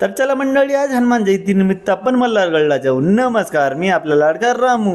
तर चला मंडळी, आज हनुमान जयंती निमित्त आपण मल्हारगडला जाऊ। नमस्कार, मी आपला लाडका रामू।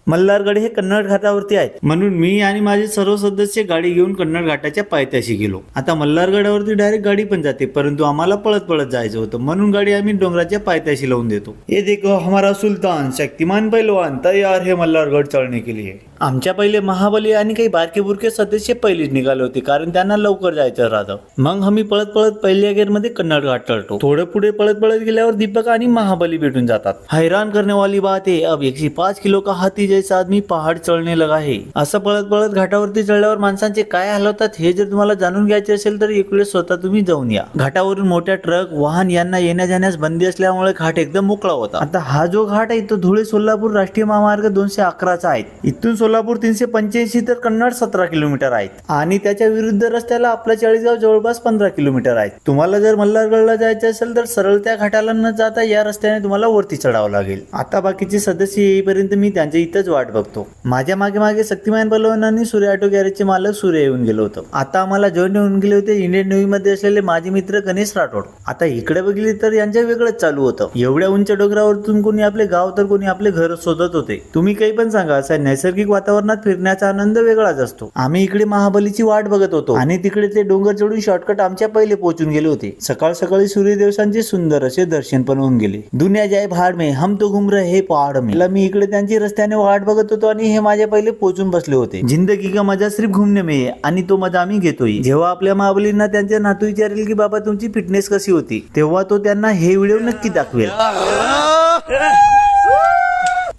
मल्हारगड हे कन्नड घाटावरती आहे, म्हणून मी आणि माझे सर्व सदस्य गाडी घेऊन कन्नड घाटाच्या पायथ्याशी गेलो। आता मल्हारगडावरती डायरेक्ट गाडी पण जाते, परंतु आम्हाला पळत पळत जायचं होतं, म्हणून गाडी आम्ही डोंगराच्या पायथ्याशी लावून देतो। ये देखो हमारा सुल्तान शक्तिमान पहलवान तैयार है मल्हारगड चढ़ने के लिए। आमच्या पहिले महाबली आणि काही बारके बुरके सदस्य पहिलेच निघाले होते, कारण त्यांना लवकर जायचं राहतं। मग आम्ही पळत पळत पहिल्या गेअरमध्ये कन्नड घाट चढतो। थोडं पुढे पळत पळत गेल्यावर दीपक आणि महाबली भेटून जातात। हैरान करने वाली बात है, अब 105 किलो का हाथी जैसा आदमी पहाड़ चढ़ने लगा है। असं पळत पळत घाटावरती चढल्यावर माणसांचे काय हाल होतात हे जर तुम्हाला जाणून घ्यायचे असेल तर एक वेळेस स्वतः तुम्ही जाऊन या। घाटावरून मोठ्या ट्रक वाहन यांना येण्या जाण्यास बंदी असल्यामुळे घाट एकदम मोकळा होता। आता हा जो घाट आहे तो धुळे सोलापूर राष्ट्रीय महामार्ग 211चा आहे। इथून सोलापूर 385 तर कन्नड 17 किलोमीटर आहेत आणि त्याच्या विरुद्ध रस्त्याला आपला चाळीसगाव जवळपास 15 किलोमीटर आहे। तुम्हाला जर मल्हारगडला जायचं असेल तर सरळ त्या घाटाला न जाता या रस्त्याने तुम्हाला वरती चढावं लागेल। आता बाकीचे सदस्य येईपर्यंत मी त्यांच्या इथंच वाट बघतो। माझ्या मागे मागे शक्तिमान पहलवान आणि सूर्य ऑटो गॅरेजचे मालक सूर्य येऊन गेलो होतो। आता आम्हाला जॉईन होऊन गेले होते इंडियन नेव्ही मध्ये असलेले माझे मित्र गणेश राठोड। आता इकडे बघितले तर यांच्या वेगळंच चालू होतं। एवढ्या उंच डोंगरावरतून कोणी आपले गाव तर कोणी आपले घर शोधत होते। तुम्ही काही पण सांगा, असा नैसर्गिक वातावरणात फिरण्याचा आनंद वेगळाच असतो। आम्ही इकडे महाबलीची वाट बघत होतो आणि तिकडे ते डोंगर चढून शॉर्टकट आमच्या पहिले पोहोचून गेले होते। सकाळ सकाळी सूर्यदेवसांचे सुंदर असे दर्शन पण होऊन गेले। दुनिया जाय भाड में, हम तो घूम रहे हे पहाड़ में। मी इकडे त्यांची रस्त्याने वाट बघत होतो आणि हे माझ्या पहिले पोहोचून बसले होते। जिंदगी का मजा सिर्फ घूमने में है आणि तो मजा आम्ही घेतोय। जेव्हा आपल्या महाबलींना त्यांचे नातू विचारेल की बाबा तुमची फिटनेस कशी होती, तेव्हा तो त्यांना हे व्हिडिओ नक्की दाखवेल।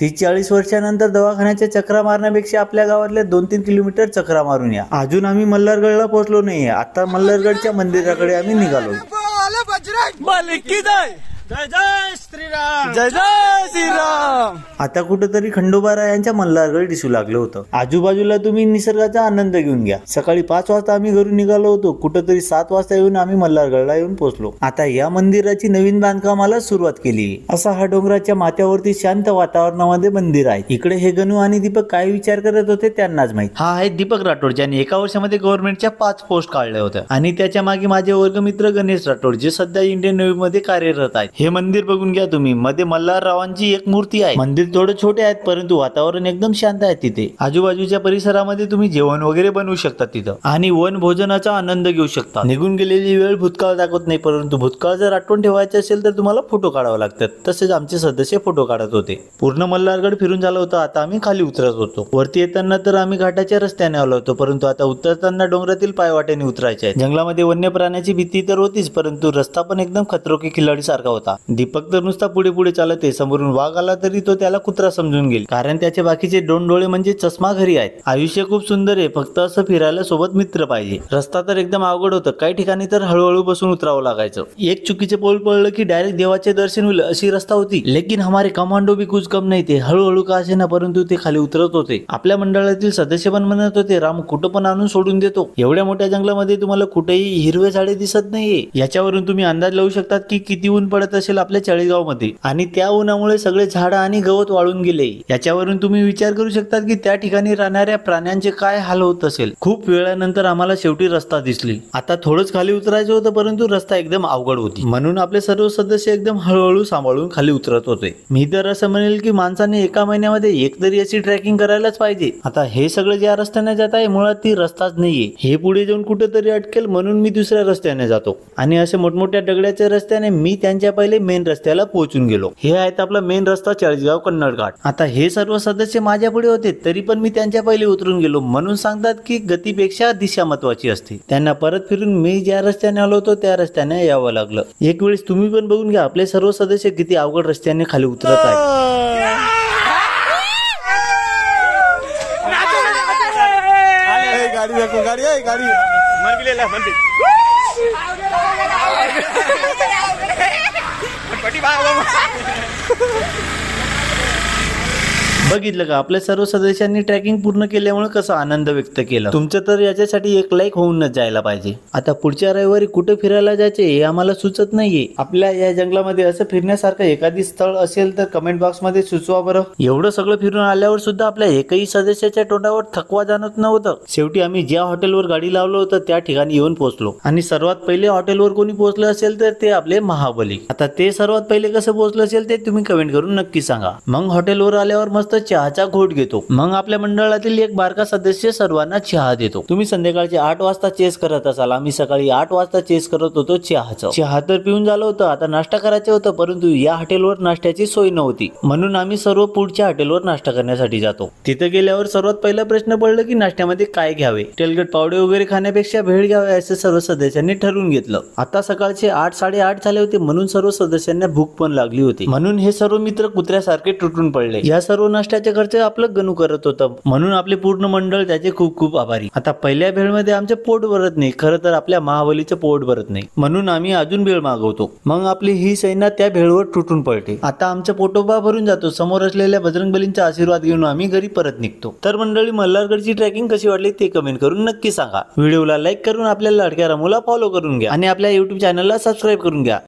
30-40 वर्षानंतर दवाखान्याच्या चक्रा मारण्यापेक्षा आपल्या गावातल्या 2-3 किलोमीटर चक्रा मारून या। अजून आम्ही मल्हारगडला पोहोचलो नाहीये। आता मल्हारगडच्या मंदिराकडे आम्ही निघालो। जय जय श्रीराम, जय जय श्रीराम। आता कुठेतरी खंडोबारायांच्या मल्हारगड दिसू लागलं होतं। आजूबाजूला तुम्ही निसर्गाचा आनंद घेऊन घ्या। सकाळी 5 वाजता आम्ही घरून निघालो होतो। कुठेतरी 7 वाजता येऊन आम्ही मल्हारगडला येऊन पोहोचलो। आता या मंदिराची नवीन बांधकामाला सुरुवात केली। असा हा डोंगराच्या माथ्यावरती शांत वातावरणामध्ये मंदिर आहे। इकडे हे गणू आणि दीपक काय विचार करत होते त्यांनाच माहित। हा आहे दीपक राठोड, ज्याने एका वर्षामध्ये गव्हर्नमेंटच्या 5 पोस्ट काढल्या होत्या आणि त्याच्या मागे माझे वर्गमित्र गणेश राठोड, जे सध्या इंडियन नेव्ही मध्ये कार्यरत आहेत। हे मंदिर बघून घ्या तुम्ही। मध्ये मल्हाररावांची एक मूर्ती आहे। मंदिर थोडे छोटे आहेत, परंतु वातावरण एकदम शांत आहे तिथे। आजूबाजूच्या परिसरामध्ये तुम्ही जेवण वगैरे बनवू शकता तिथं आणि वन भोजनाचा आनंद घेऊ शकता। निघून गेलेली वेळ भूतकाळ दाखवत नाही, परंतु भूतकाळ जर आठवण ठेवायचे असेल तर तुम्हाला फोटो काढावे लागतात। तसेच आमचे सदस्य फोटो काढत होते। पूर्ण मल्हारगड फिरून झालं होतं। आता आम्ही खाली उतरत होतो। वरती येताना तर आम्ही घाटाच्या रस्त्याने आलो होतो, परंतु आता उतरताना डोंगरातील पायवाटेने उतरायचे आहे। जंगलामध्ये वन्य प्राण्याची भीती तर होतीच, परंतु रस्ता पण एकदम खतरो के खिलाडी सारखा होता। दीपक तर नुसता पुढे पुढे चालत आहे। समोरून वाघ आला तरी तो त्याला कुत्रा समजून गेल, कारण त्याचे बाकीचे 2 डोळे म्हणजे चष्मा घरी आहेत। आयुष्य खूप सुंदर आहे, फक्त असं फिरायला सोबत मित्र पाहिजे। रस्ता तर एकदम अवघड होतं। काही ठिकाणी तर हळूहळू बसून उतरावं लागायचं। एक चुकीचे पाऊल पडलं की डायरेक्ट देवाचे दर्शन होईल अशी रस्ता होती। लेकिन हमारे कमांडो भी कुछ कम नाही, ते हळूहळू का असे ना परंतु ते खाली उतरत होते। आपल्या मंडळातील सदस्य पण म्हणत होते, राम कुठं पण आणून सोडून देतो। एवढ्या मोठ्या जंगलामध्ये तुम्हाला कुठेही हिरवे झाडे दिसत नाहीये। याच्यावरून तुम्ही अंदाज लावू शकतात की किती ऊन पडत असेल आपल्या चाळीसगाव मध्ये आणि त्या उन्हामुळे सगळे झाड आणि गवत वाळून गेले। याच्यावरून तुम्ही विचार करू शकतात की त्या ठिकाणी राहणाऱ्या प्राण्यांचे काय हाल होत असेल। खूप वेळानंतर आम्हाला शेवटी रस्ता दिसली। आता थोडंच खाली उतरायचं होतं, परंतु रस्ता एकदम अवघड होती, म्हणून आपले सर्व सदस्य एकदम हळूहळू सांभाळून खाली उतरत होते। मी तर असं म्हणेल की माणसाने एका महिन्यामध्ये एक तरी अशी ट्रेकिंग करायलाच पाहिजे। आता हे सगळं ज्या रस्त्याने जात आहे मुळात ती रस्ताच नाहीये। हे पुढे जाऊन कुठेतरी अटकेल, म्हणून मी दुसऱ्या रस्त्याने जातो आणि असे मोठमोठ्या दगडाच्या रस्त्याने मी त्यांच्या पहिले मेन रस्त्याला पोहोचून गेलो। हे आहेत आपला मेन रस्ता चाळीसगाव कन्नड घाट। आता हे सर्व सदस्य माझ्या पुढे होते, तरी पण मी त्यांच्या पहिले उतरून गेलो। म्हणून सांगतात की गतीपेक्षा दिशा महत्वाची असते। त्यांना परत फिरून मी ज्या रस्त्याने आलो होतो त्या रस्त्याने यावं लागलं। एक वेळेस तुम्ही पण बघून घ्या आपले सर्व सदस्य किती अवघड रस्त्याने खाली उतरत आहेत। गाड़ी देखो, गाड़ी है, गाड़ी मन भी ले ला, मन भी बघितलं का आपल्या सर्व सदस्यांनी ट्रॅकिंग पूर्ण केल्यामुळे कसा आनंद व्यक्त केला. तुमचं तर याच्यासाठी एक लाईक होऊनच जायला पाहिजे. आता पुढच्या रविवारी कुठे फिरायला जायचे हे आम्हाला सुचत नाहीये. आपल्या या जंगलामध्ये असं फिरण्यासारखं एखादी स्थळ असेल तर कमेंट बॉक्स मध्ये सुचवा बरं. एवढं सगळं फिरून आल्यावर सुद्धा आपल्या एकही सदस्याच्या तोंडावर थकवा जाणवत नव्हतं. शेवटी आम्ही ज्या हॉटेलवर गाडी लावलं होतं त्या ठिकाणी येऊन पोहोचलो आणि सर्वात पहिले हॉटेलवर कोणी पोहोचलं असेल तर ते आपले महाबली. आता ते सर्वात पहिले कसं पोहोचलं असेल ते तुम्ही कमेंट करून नक्की सांगा. मग हॉटेलवर आल्यावर मस्त चहाचा घोट घेतो. मग आपल्या मंडळातील एक बारका सदस्य सर्वांना चहा देतो. तुम्ही संध्याकाळचे 8 वाजता चेस करत असाल, आम्ही सकाळी 8 वाजता चेस करत होतो चहाचं. चहा तर पिऊन झालं होतं, आता नाश्ता करायचं होतं, परंतु या हॉटेलवर नाश्त्याची सोय नव्हती म्हणून आम्ही सर्व पुढच्या हॉटेलवर नाश्ता करण्यासाठी जातो. तिथे गेल्यावर सर्वात पहिला प्रश्न पडला की नाश्त्यामध्ये काय घ्यावे. तेलकट पावडे वगैरे खाण्यापेक्षा भेळ घ्यावे असे सर्व सदस्यांनी ठरवून घेतलं. आता सकाळचे 8-8:30 झाले होते म्हणून सर्व सदस्यांना भूक पण लागली होती. म्हणून हे सर्व मित्र कुत्र्यासारखे तुटून पडले. या सर्व नाश्त्याचे खर्च आपलं गणू करत होतं म्हणून आपले पूर्ण मंडळ त्याचे खूप खूप आभारी. आता पहिल्या भेळमध्ये आमचे पोट भरत नाही, खरं तर आपल्या महाबलीचं पोट भरत नाही म्हणून आम्ही अजून भेळ मागवतो. मग आपली ही सेना त्या भेळवर तुटून पडते. आता आमचं पोटोबा भरून जातो. समोर असलेल्या बजरंगबलींचा आशीर्वाद घेऊन आम्ही घरी परत निघतो. तर मंडळी, मल्हारगडची ट्रेकिंग कशी वाटली ते कमेंट करून नक्की सांगा. व्हिडिओला लाईक करून आपल्या लाडक्या रामूला फॉलो करून घ्या आणि आपल्या YouTube चॅनलला सबस्क्राईब करून घ्या.